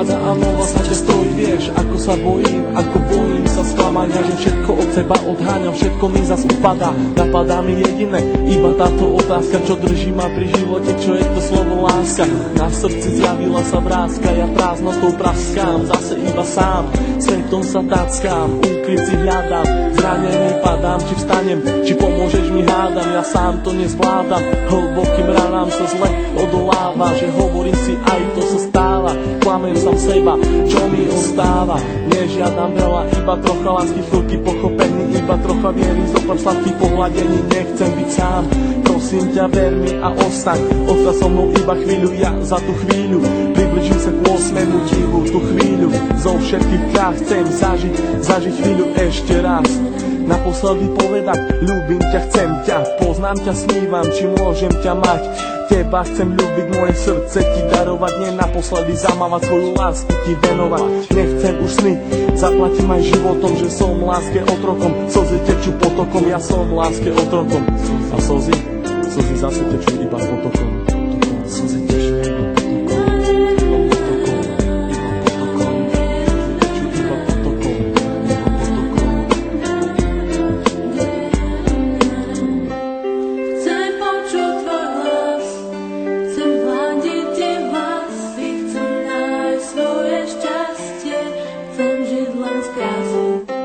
upada a nová sa ťa stojí. Vieš, ako sa bojím sa sklamania, že všetko od seba odháňam, všetko mi zas upadá. Napadá mi jediné, iba táto otázka, čo drží ma pri živote, čo je to slovo láska. Na srdci zjavila sa vrázka, ja prázdnotou praskám, zase iba sám, svetom sa tackám, úkryt si hľadám, zranený padám, či vstanem, či pomôžeš mi hádam, ja sám to nezvládam, hlbokým ranám sa zle odoláva, že hovorím si aj to sa stáva, klamem sám seba, čo mi ostáva, nežiadam veľa, iba trocha lásky, chvíľky pochopení, iba trocha viery, zopár sladkých pohľadení, nechcem byť sám, prosím ťa, ver mi a ostaň, ostaň so mnou iba chvíľu, ja za tú chvíľu približím sa k 8. divu, tú chvíľu zo všetkých krát chcem zažiť chvíľu ešte raz. Naposledy povedať, ľúbim ťa, chcem ťa, poznám ťa, snívam, či môžem ťa mať. Teba chcem ľúbiť, moje srdce ti darovať, nie naposledy zamávať, svoju lásku ti venovať. Nechcem už sny, zaplatím aj životom, že som láske otrokom, slzy tečú potokom, ja som láske otrokom. A slzy zase tečú iba potokom. Slzy tečú iba Chcem žiť len z krásy.